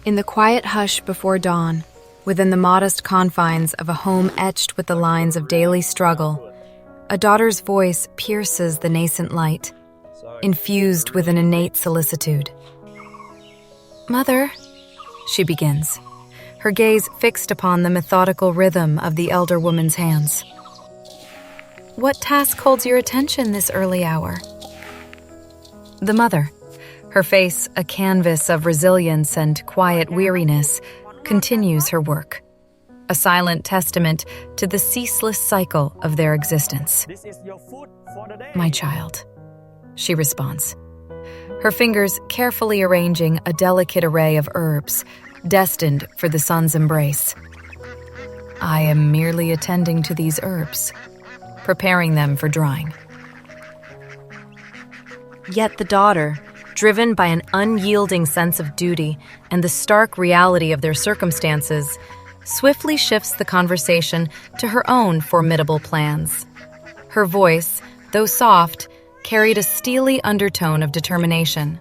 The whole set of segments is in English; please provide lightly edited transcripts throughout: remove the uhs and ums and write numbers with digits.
In the quiet hush before dawn, within the modest confines of a home etched with the lines of daily struggle, a daughter's voice pierces the nascent light, infused with an innate solicitude. "Mother," she begins, her gaze fixed upon the methodical rhythm of the elder woman's hands. "What task holds your attention this early hour?" The mother, her face a canvas of resilience and quiet weariness, continues her work, a silent testament to the ceaseless cycle of their existence. "My child," she responds, her fingers carefully arranging a delicate array of herbs destined for the sun's embrace. "I am merely attending to these herbs, preparing them for drying." Yet the daughter, driven by an unyielding sense of duty and the stark reality of their circumstances, swiftly shifts the conversation to her own formidable plans. Her voice, though soft, carried a steely undertone of determination.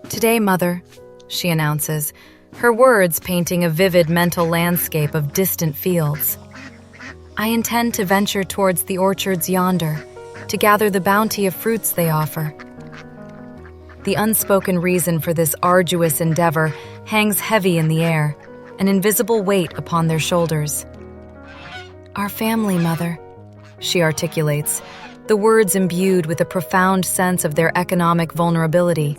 "Today, Mother," she announces, her words painting a vivid mental landscape of distant fields, "I intend to venture towards the orchards yonder, to gather the bounty of fruits they offer." The unspoken reason for this arduous endeavor hangs heavy in the air, an invisible weight upon their shoulders. "Our family, Mother," she articulates, the words imbued with a profound sense of their economic vulnerability,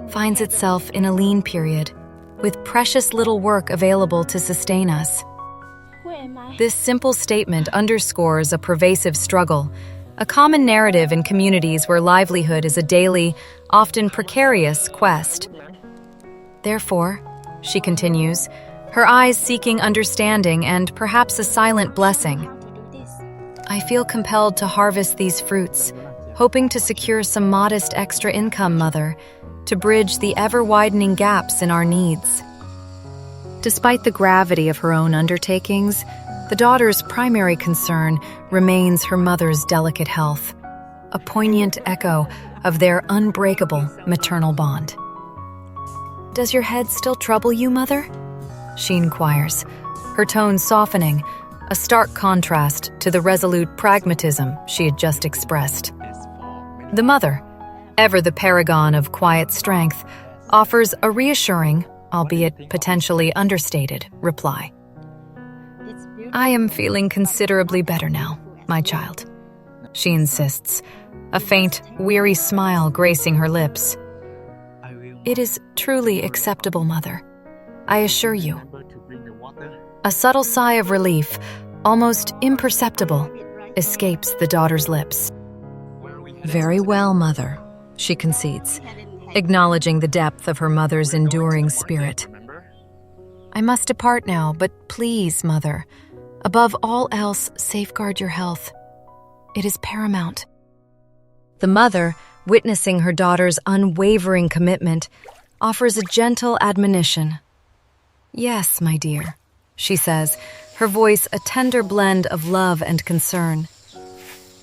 "finds itself in a lean period, with precious little work available to sustain us." This simple statement underscores a pervasive struggle, a common narrative in communities where livelihood is a daily, often precarious quest. "Therefore," she continues, her eyes seeking understanding and perhaps a silent blessing, "I feel compelled to harvest these fruits, hoping to secure some modest extra income, Mother, to bridge the ever-widening gaps in our needs." Despite the gravity of her own undertakings, the daughter's primary concern remains her mother's delicate health, a poignant echo of their unbreakable maternal bond. "Does your head still trouble you, Mother?" she inquires, her tone softening, a stark contrast to the resolute pragmatism she had just expressed. The mother, ever the paragon of quiet strength, offers a reassuring, albeit potentially understated, reply. "I am feeling considerably better now, my child," she insists, a faint, weary smile gracing her lips. "It is truly acceptable, Mother, I assure you." A subtle sigh of relief, almost imperceptible, escapes the daughter's lips. "Very well, Mother," she concedes, acknowledging the depth of her mother's enduring spirit. "I must depart now, but please, Mother, above all else, safeguard your health. It is paramount." The mother, witnessing her daughter's unwavering commitment, offers a gentle admonition. "Yes, my dear," she says, her voice a tender blend of love and concern.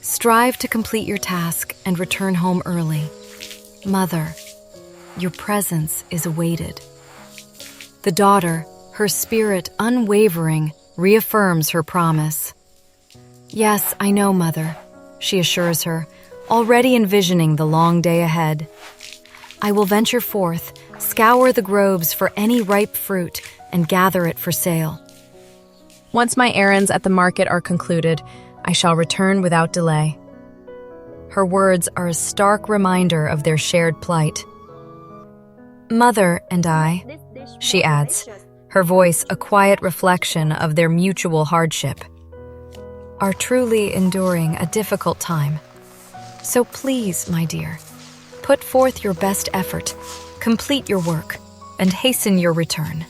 "Strive to complete your task and return home early. Mother, your presence is awaited." The daughter, her spirit unwavering, reaffirms her promise. "Yes, I know, Mother," she assures her, already envisioning the long day ahead. "I will venture forth, scour the groves for any ripe fruit, and gather it for sale. Once my errands at the market are concluded, I shall return without delay." Her words are a stark reminder of their shared plight. "Mother and I," she adds, her voice a quiet reflection of their mutual hardship, "are truly enduring a difficult time. So please, my dear, put forth your best effort, complete your work, and hasten your return."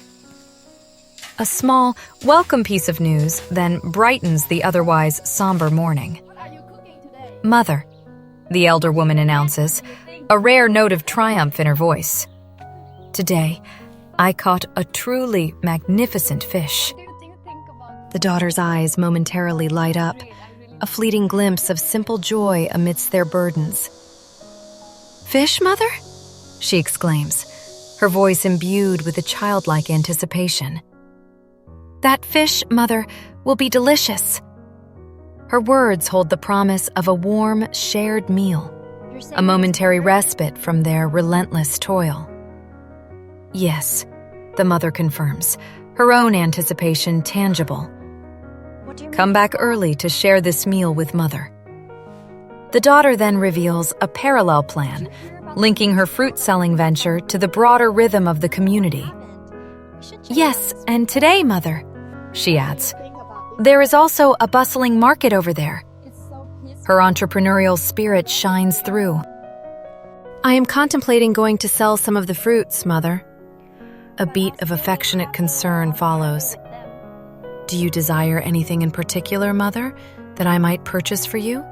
A small, welcome piece of news then brightens the otherwise somber morning. "Mother," the elder woman announces, a rare note of triumph in her voice, "today, I caught a truly magnificent fish." The daughter's eyes momentarily light up, a fleeting glimpse of simple joy amidst their burdens. "Fish, Mother?" she exclaims, her voice imbued with a childlike anticipation. "That fish, Mother, will be delicious." Her words hold the promise of a warm, shared meal, a momentary respite from their relentless toil. "Yes," the mother confirms, her own anticipation tangible. "Come back early to share this meal with Mother." The daughter then reveals a parallel plan, linking her fruit-selling venture to the broader rhythm of the community. "Yes, and today, Mother," she adds, "there is also a bustling market over there." Her entrepreneurial spirit shines through. "I am contemplating going to sell some of the fruits, Mother." A beat of affectionate concern follows. "Do you desire anything in particular, Mother, that I might purchase for you?"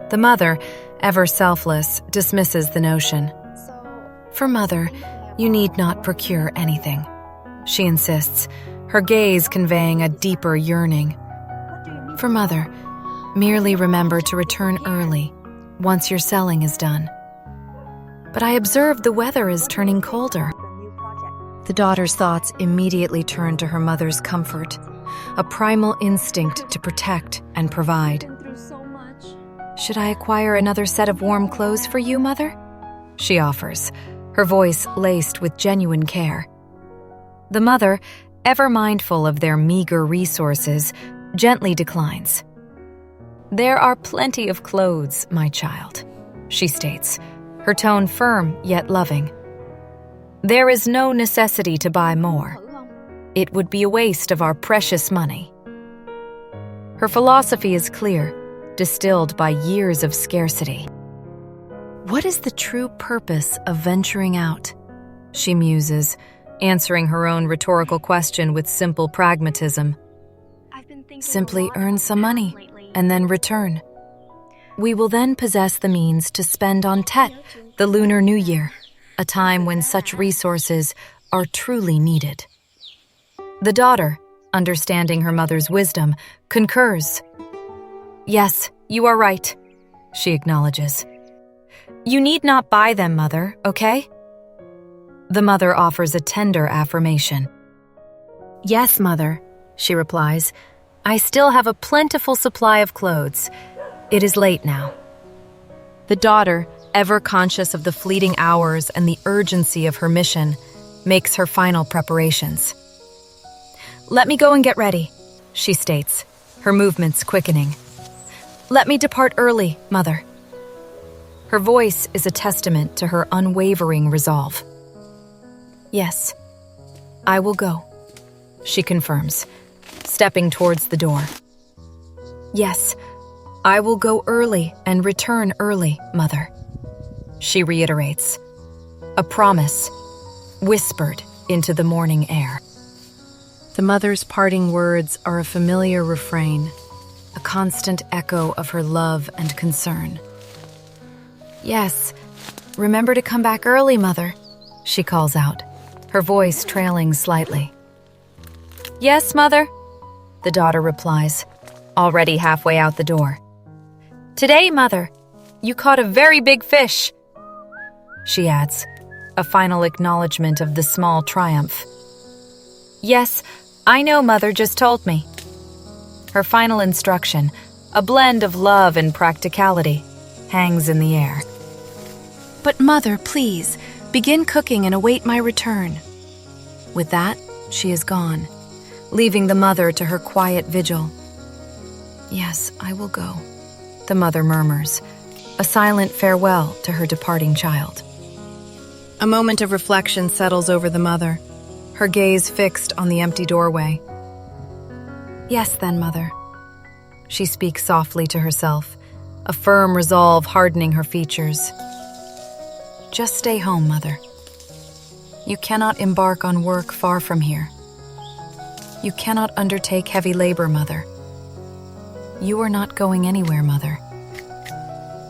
The mother, ever selfless, dismisses the notion. "For Mother, you need not procure anything," she insists, her gaze conveying a deeper yearning. "For Mother, merely remember to return early, once your selling is done." "But I observe the weather is turning colder." The daughter's thoughts immediately turn to her mother's comfort, a primal instinct to protect and provide. "Should I acquire another set of warm clothes for you, Mother?" she offers, her voice laced with genuine care. The mother, ever mindful of their meager resources, gently declines. "There are plenty of clothes, my child," she states, her tone firm yet loving. "There is no necessity to buy more. It would be a waste of our precious money." Her philosophy is clear, distilled by years of scarcity. "What is the true purpose of venturing out?" she muses, answering her own rhetorical question with simple pragmatism. "Simply earn some money and then return. We will then possess the means to spend on Tet, the Lunar New Year, a time when such resources are truly needed." The daughter, understanding her mother's wisdom, concurs. "Yes, you are right," she acknowledges. "You need not buy them, Mother, okay?" The mother offers a tender affirmation. "Yes, Mother," she replies. "I still have a plentiful supply of clothes. It is late now." The daughter, ever conscious of the fleeting hours and the urgency of her mission, makes her final preparations. "Let me go and get ready," she states, her movements quickening. "Let me depart early, Mother." Her voice is a testament to her unwavering resolve. "Yes, I will go," she confirms, stepping towards the door. "Yes, I will go early and return early, Mother," she reiterates, a promise whispered into the morning air. The mother's parting words are a familiar refrain, a constant echo of her love and concern. "Yes, remember to come back early, Mother," she calls out, her voice trailing slightly. "Yes, Mother," the daughter replies, already halfway out the door. "Today, Mother, you caught a very big fish," she adds, a final acknowledgement of the small triumph. "Yes, I know, Mother just told me." Her final instruction, a blend of love and practicality, hangs in the air. "But Mother, please, begin cooking and await my return." With that, she is gone, leaving the mother to her quiet vigil. "Yes, I will go," the mother murmurs, a silent farewell to her departing child. A moment of reflection settles over the mother, her gaze fixed on the empty doorway. "Yes, then, Mother," she speaks softly to herself, a firm resolve hardening her features. "Just stay home, Mother. You cannot embark on work far from here. You cannot undertake heavy labor, Mother. You are not going anywhere, Mother.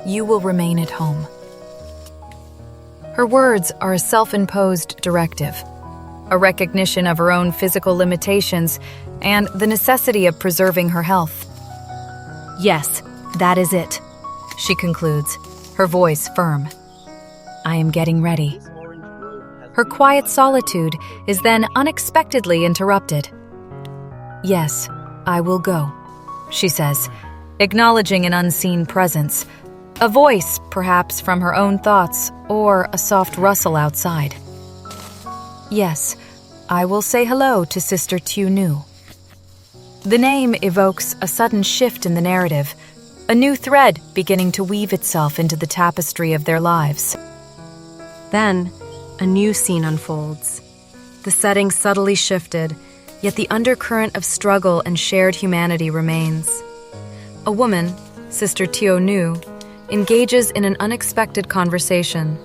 You will remain at home." Her words are a self-imposed directive, a recognition of her own physical limitations and the necessity of preserving her health. "Yes, that is it," she concludes, her voice firm. "I am getting ready." Her quiet solitude is then unexpectedly interrupted. "Yes, I will go," she says, acknowledging an unseen presence, a voice perhaps from her own thoughts or a soft rustle outside. "Yes, I will say hello to Sister Tieu Nu." The name evokes a sudden shift in the narrative, a new thread beginning to weave itself into the tapestry of their lives. Then, a new scene unfolds. The setting subtly shifted, yet the undercurrent of struggle and shared humanity remains. A woman, Sister Tieu Nu, engages in an unexpected conversation.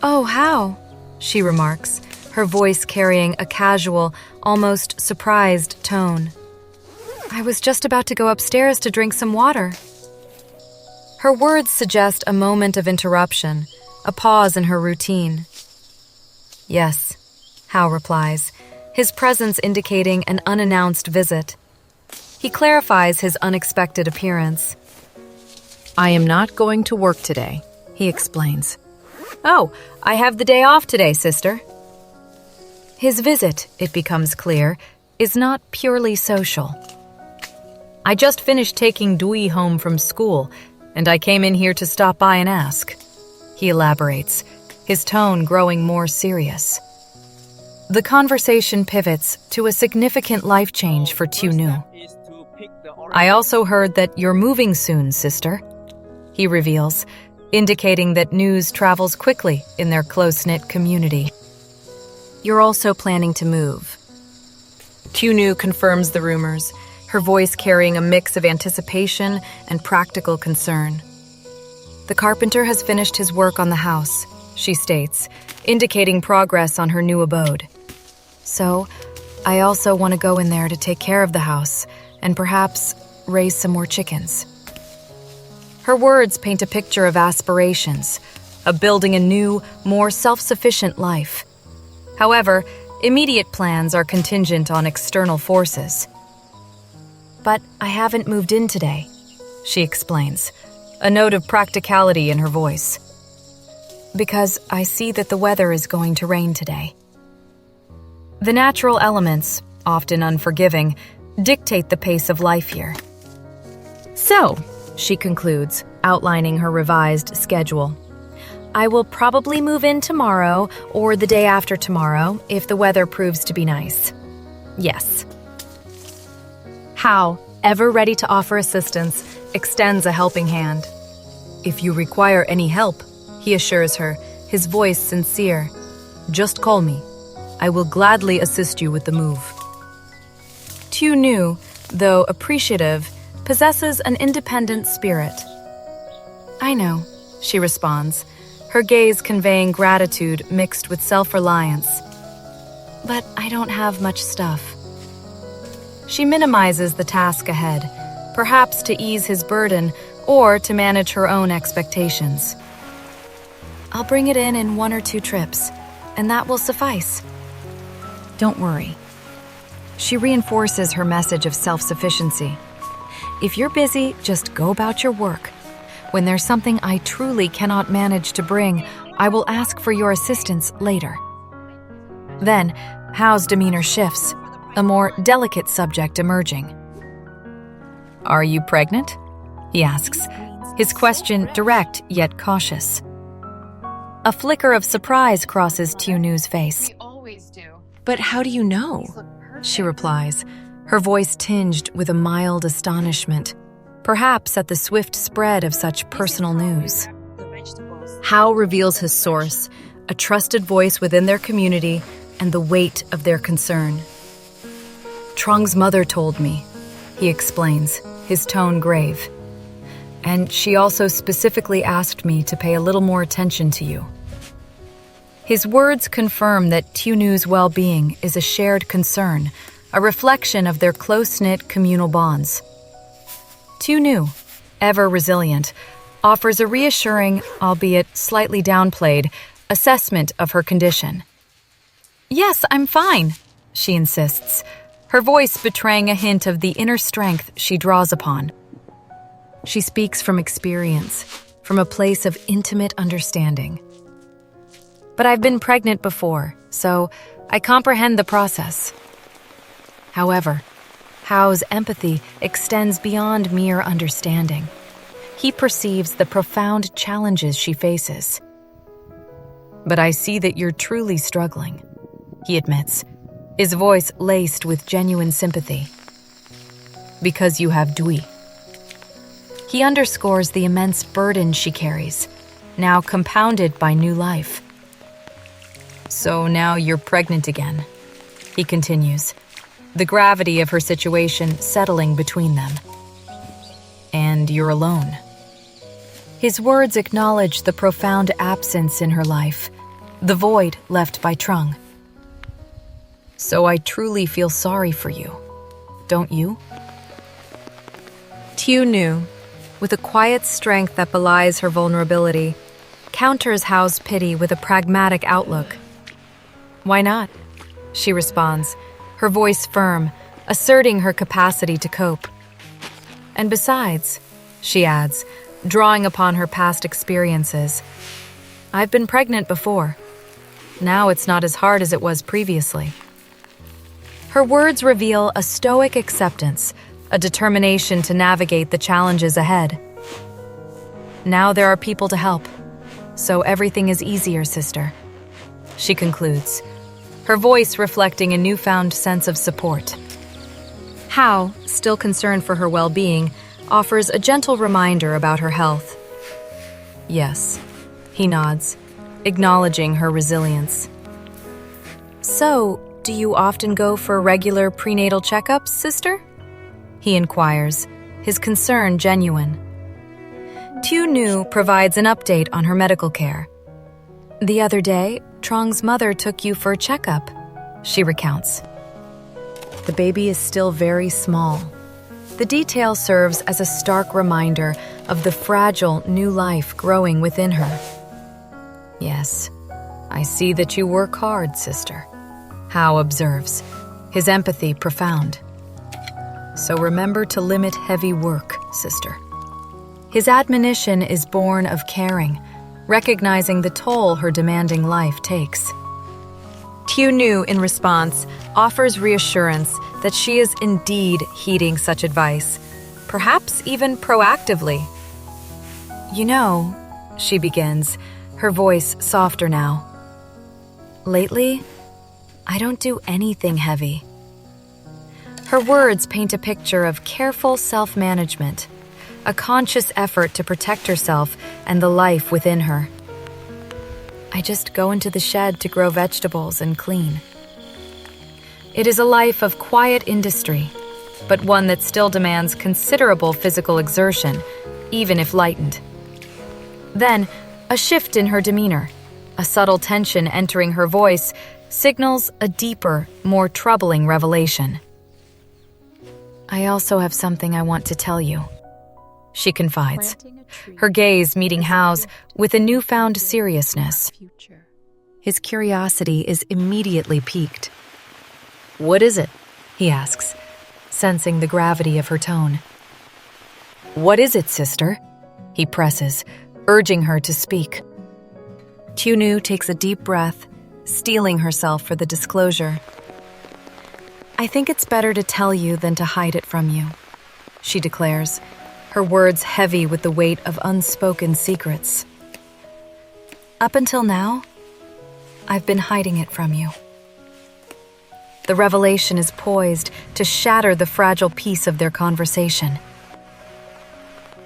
"Oh, how?" she remarks, her voice carrying a casual, almost surprised tone. "I was just about to go upstairs to drink some water." Her words suggest a moment of interruption, a pause in her routine. "Yes," Hao replies, his presence indicating an unannounced visit. He clarifies his unexpected appearance. "I am not going to work today," he explains. "Oh, I have the day off today, sister." His visit, it becomes clear, is not purely social. "I just finished taking Dui home from school, and I came in here to stop by and ask," he elaborates, his tone growing more serious. The conversation pivots to a significant life change for Tieu Nu. "I also heard that you're moving soon, sister," he reveals, indicating that news travels quickly in their close-knit community. "You're also planning to move." Tieu Nu confirms the rumors, her voice carrying a mix of anticipation and practical concern. "The carpenter has finished his work on the house," she states, indicating progress on her new abode. "So, I also want to go in there to take care of the house and perhaps raise some more chickens." Her words paint a picture of aspirations, of building a new, more self-sufficient life. However, immediate plans are contingent on external forces. "But I haven't moved in today," she explains, a note of practicality in her voice. "Because I see that the weather is going to rain today." The natural elements, often unforgiving, dictate the pace of life here. "So," she concludes, outlining her revised schedule, "I will probably move in tomorrow or the day after tomorrow if the weather proves to be nice. Yes." Hao, ever ready to offer assistance, extends a helping hand. "If you require any help," he assures her, his voice sincere, "just call me. I will gladly assist you with the move." Tieu Nu, though appreciative, possesses an independent spirit. "I know," she responds, her gaze conveying gratitude mixed with self-reliance. "But I don't have much stuff." She minimizes the task ahead, perhaps to ease his burden or to manage her own expectations. "I'll bring it in 1 or 2 trips, and that will suffice." "Don't worry." She reinforces her message of self-sufficiency. "If you're busy, just go about your work. When there's something I truly cannot manage to bring, I will ask for your assistance later." Then, Hao's demeanor shifts, a more delicate subject emerging. "Are you pregnant?" he asks, his question direct yet cautious. A flicker of surprise crosses Tieu Nu's face. We always do. "But how do you know?" she replies, her voice tinged with a mild astonishment, perhaps at the swift spread of such personal news. Hao reveals his source, a trusted voice within their community, and the weight of their concern. "Truong's mother told me," he explains, his tone grave. "And she also specifically asked me to pay a little more attention to you." His words confirm that Tieu Nu's well-being is a shared concern, a reflection of their close-knit communal bonds. Tieu Nu, ever resilient, offers a reassuring, albeit slightly downplayed, assessment of her condition. "Yes, I'm fine," she insists, her voice betraying a hint of the inner strength she draws upon. She speaks from experience, from a place of intimate understanding. but I've been pregnant before, so I comprehend the process. However, Hao's empathy extends beyond mere understanding. He perceives the profound challenges she faces. But I see that you're truly struggling, he admits, his voice laced with genuine sympathy. Because you have Dui. He underscores the immense burden she carries, now compounded by new life. So now you're pregnant again, he continues, the gravity of her situation settling between them. And you're alone. His words acknowledge the profound absence in her life, the void left by Truong. So I truly feel sorry for you, don't you? Tieu Nu, with a quiet strength that belies her vulnerability, counters Hao's pity with a pragmatic outlook. Why not? She responds, her voice firm, asserting her capacity to cope. And besides, she adds, drawing upon her past experiences, I've been pregnant before. Now it's not as hard as it was previously. Her words reveal a stoic acceptance, a determination to navigate the challenges ahead. Now there are people to help, so everything is easier, sister. She concludes, her voice reflecting a newfound sense of support. Hao, still concerned for her well-being, offers a gentle reminder about her health. Yes, he nods, acknowledging her resilience. So, do you often go for regular prenatal checkups, sister? He inquires, his concern genuine. Tieu Nu provides an update on her medical care. The other day, Truong's mother took you for a checkup, she recounts. The baby is still very small. The detail serves as a stark reminder of the fragile new life growing within her. Yes, I see that you work hard, sister, Hao observes, his empathy profound. So remember to limit heavy work, sister. His admonition is born of caring, recognizing the toll her demanding life takes. Tieu Nu, in response, offers reassurance that she is indeed heeding such advice, perhaps even proactively. You know, she begins, her voice softer now. Lately, I don't do anything heavy. Her words paint a picture of careful self-management, a conscious effort to protect herself and the life within her. I just go into the shed to grow vegetables and clean. It is a life of quiet industry, but one that still demands considerable physical exertion, even if lightened. Then, a shift in her demeanor, a subtle tension entering her voice, signals a deeper, more troubling revelation. I also have something I want to tell you, she confides, her gaze meeting Hao's with a newfound seriousness. His curiosity is immediately piqued. What is it? He asks, sensing the gravity of her tone. What is it, sister? He presses, urging her to speak. Tieu Nu takes a deep breath, steeling herself for the disclosure. I think it's better to tell you than to hide it from you, she declares, her words heavy with the weight of unspoken secrets. Up until now, I've been hiding it from you. The revelation is poised to shatter the fragile peace of their conversation.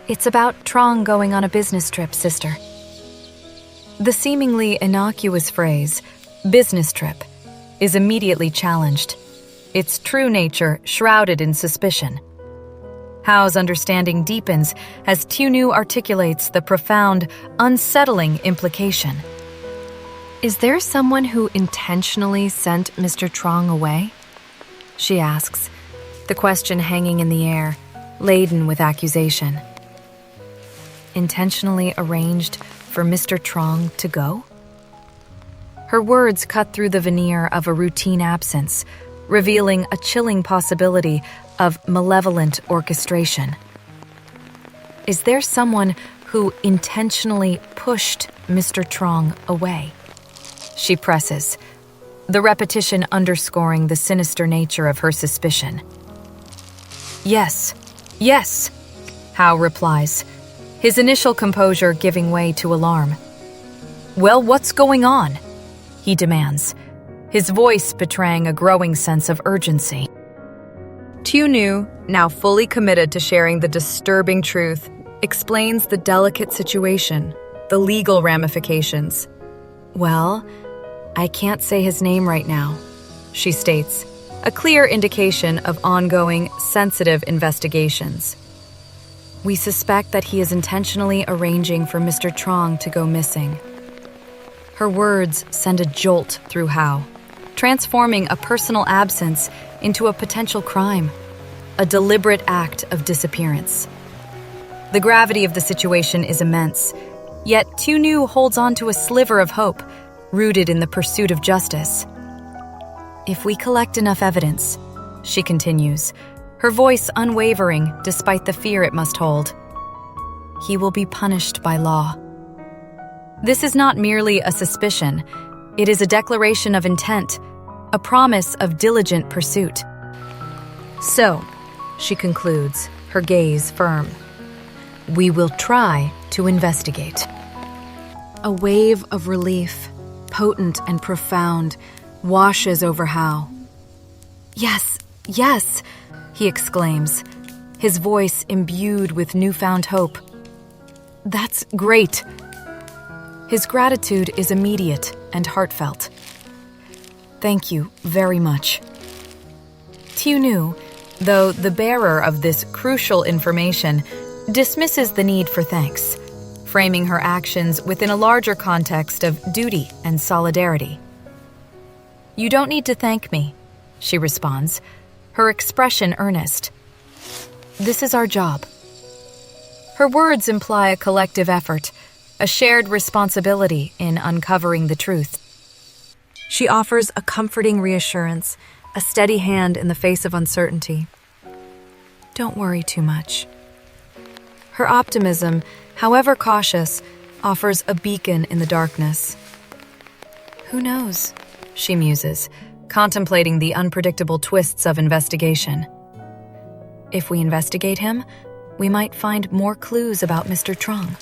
It's about Truong going on a business trip, sister. The seemingly innocuous phrase, business trip, is immediately challenged, its true nature shrouded in suspicion. Hao's understanding deepens as Tieu Nu articulates the profound, unsettling implication. Is there someone who intentionally sent Mr. Truong away? She asks, the question hanging in the air, laden with accusation. Intentionally arranged for Mr. Truong to go? Her words cut through the veneer of a routine absence, revealing a chilling possibility of malevolent orchestration. Is there someone who intentionally pushed Mr. Truong away? she presses, the repetition underscoring the sinister nature of her suspicion. Yes, yes, Hao replies, his initial composure giving way to alarm. Well, what's going on? He demands, his voice betraying a growing sense of urgency. Tieu Nu, now fully committed to sharing the disturbing truth, explains the delicate situation, the legal ramifications. Well, I can't say his name right now, she states, a clear indication of ongoing, sensitive investigations. We suspect that he is intentionally arranging for Mr. Truong to go missing. Her words send a jolt through Hao, transforming a personal absence into a potential crime, a deliberate act of disappearance. The gravity of the situation is immense, yet Tieu Nu holds on to a sliver of hope, rooted in the pursuit of justice. If we collect enough evidence, she continues, her voice unwavering despite the fear it must hold, he will be punished by law. This is not merely a suspicion, it is a declaration of intent, a promise of diligent pursuit. So, she concludes, her gaze firm, we will try to investigate. A wave of relief, potent and profound, washes over Hao. Yes, yes, he exclaims, his voice imbued with newfound hope. That's great. His gratitude is immediate and heartfelt. Thank you very much. Tieu Nu, though the bearer of this crucial information, dismisses the need for thanks, framing her actions within a larger context of duty and solidarity. You don't need to thank me, she responds, her expression earnest. This is our job. Her words imply a collective effort, a shared responsibility in uncovering the truth. She offers a comforting reassurance, a steady hand in the face of uncertainty. Don't worry too much. Her optimism, however cautious, offers a beacon in the darkness. Who knows, she muses, contemplating the unpredictable twists of investigation. If we investigate him, we might find more clues about Mr. Truong.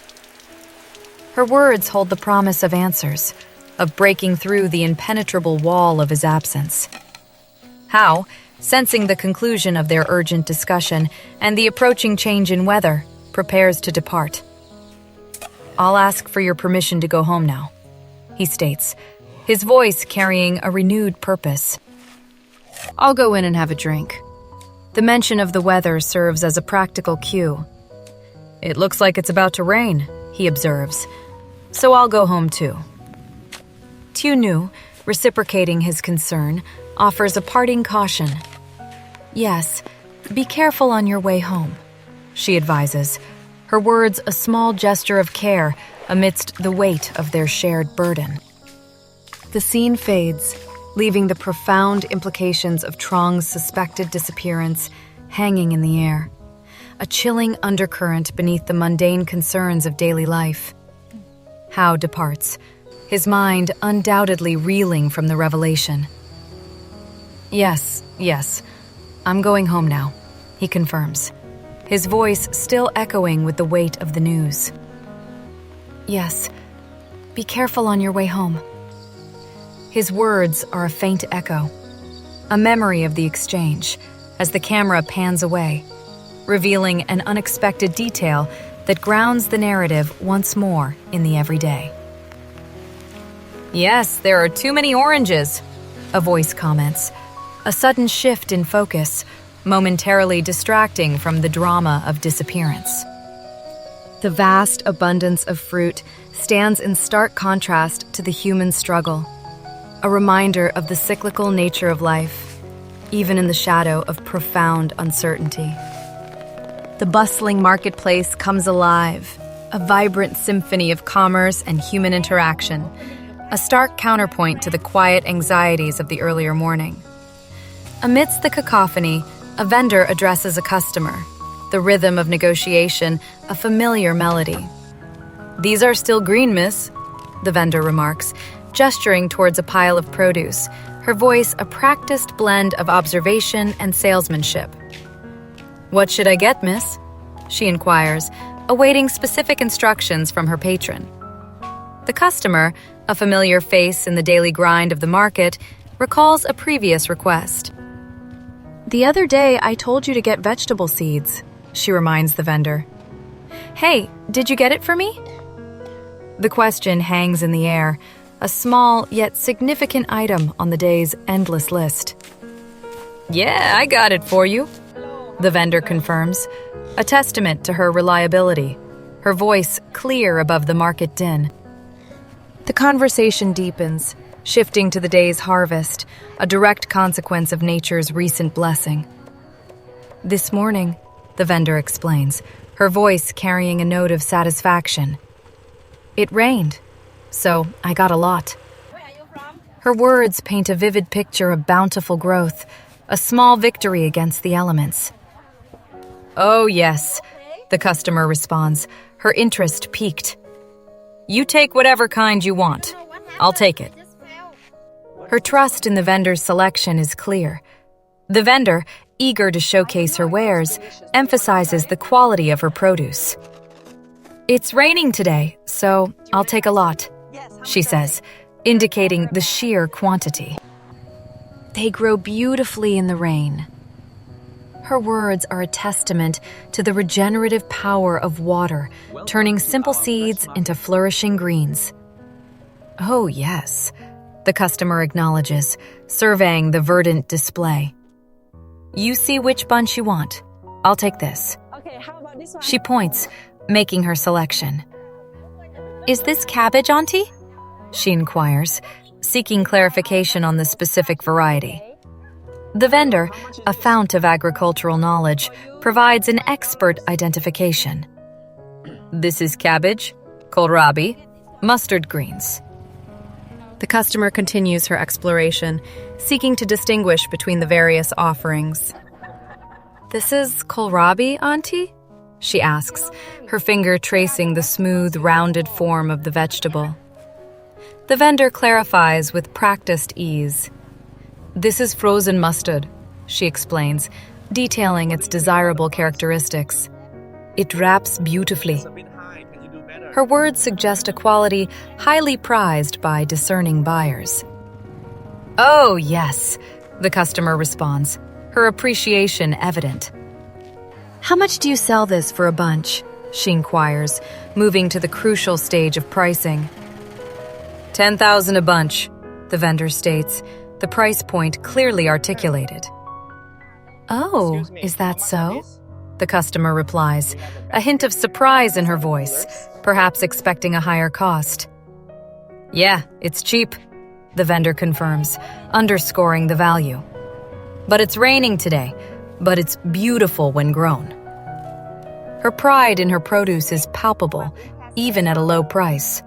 Her words hold the promise of answers, of breaking through the impenetrable wall of his absence. Hao, sensing the conclusion of their urgent discussion and the approaching change in weather, prepares to depart. I'll ask for your permission to go home now, he states, his voice carrying a renewed purpose. I'll go in and have a drink. The mention of the weather serves as a practical cue. It looks like it's about to rain, he observes, so I'll go home too. Tieu Nu, reciprocating his concern, offers a parting caution. Yes, be careful on your way home, she advises, her words a small gesture of care amidst the weight of their shared burden. The scene fades, leaving the profound implications of Truong's suspected disappearance hanging in the air, a chilling undercurrent beneath the mundane concerns of daily life. Hao departs, his mind undoubtedly reeling from the revelation. Yes, I'm going home now, he confirms, his voice still echoing with the weight of the news. Yes, be careful on your way home. His words are a faint echo, a memory of the exchange, as the camera pans away, revealing an unexpected detail that grounds the narrative once more in the everyday. Yes, there are too many oranges, a voice comments, a sudden shift in focus, momentarily distracting from the drama of disappearance. The vast abundance of fruit stands in stark contrast to the human struggle, a reminder of the cyclical nature of life, even in the shadow of profound uncertainty. The bustling marketplace comes alive, a vibrant symphony of commerce and human interaction, a stark counterpoint to the quiet anxieties of the earlier morning. Amidst the cacophony, a vendor addresses a customer, the rhythm of negotiation a familiar melody. These are still green, miss, the vendor remarks, gesturing towards a pile of produce, her voice a practiced blend of observation and salesmanship. "What should I get, miss?" she inquires, awaiting specific instructions from her patron. The customer, a familiar face in the daily grind of the market, recalls a previous request. "The other day I told you to get vegetable seeds," she reminds the vendor. "Hey, did you get it for me?" The question hangs in the air, a small yet significant item on the day's endless list. "Yeah, I got it for you," the vendor confirms, a testament to her reliability, her voice clear above the market din. The conversation deepens, shifting to the day's harvest, a direct consequence of nature's recent blessing. "This morning," the vendor explains, her voice carrying a note of satisfaction. "It rained, so I got a lot." Her words paint a vivid picture of bountiful growth, a small victory against the elements. "Oh, yes," the customer responds, her interest piqued. "You take whatever kind you want. I'll take it." Her trust in the vendor's selection is clear. The vendor, eager to showcase her wares, emphasizes the quality of her produce. "It's raining today, so I'll take a lot," she says, indicating the sheer quantity. "They grow beautifully in the rain." Her words are a testament to the regenerative power of water, turning simple seeds into flourishing greens. "Oh, yes," the customer acknowledges, surveying the verdant display. "You see which bunch you want. I'll take this." Okay, how about this one? She points, making her selection. "Is this cabbage, Auntie?" she inquires, seeking clarification on the specific variety. The vendor, a fount of agricultural knowledge, provides an expert identification. "This is cabbage, kohlrabi, mustard greens." The customer continues her exploration, seeking to distinguish between the various offerings. "This is kohlrabi, Auntie?" she asks, her finger tracing the smooth, rounded form of the vegetable. The vendor clarifies with practiced ease. "This is frozen mustard," she explains, detailing its desirable characteristics. "It wraps beautifully." Her words suggest a quality highly prized by discerning buyers. "Oh, yes," the customer responds, her appreciation evident. "How much do you sell this for a bunch?" she inquires, moving to the crucial stage of pricing. $10,000 a bunch, the vendor states, the price point clearly articulated. "Oh, is that so?" the customer replies, a hint of surprise in her voice, perhaps expecting a higher cost. "Yeah, it's cheap," the vendor confirms, underscoring the value. "But it's raining today, but it's beautiful when grown." Her pride in her produce is palpable, even at a low price.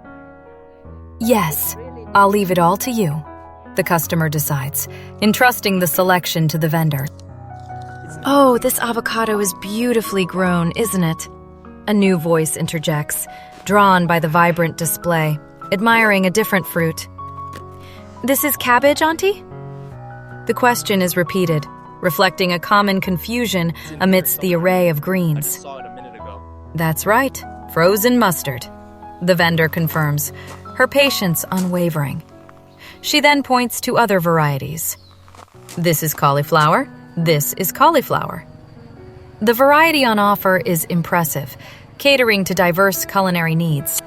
"Yes, I'll leave it all to you," the customer decides, entrusting the selection to the vendor. "Oh, this avocado is beautifully grown, isn't it?" A new voice interjects, drawn by the vibrant display, admiring a different fruit. "This is cabbage, Auntie?" The question is repeated, reflecting a common confusion amidst the array of greens. "That's right, frozen mustard," the vendor confirms, her patience unwavering. She then points to other varieties. "This is cauliflower. This is cauliflower." The variety on offer is impressive, catering to diverse culinary needs.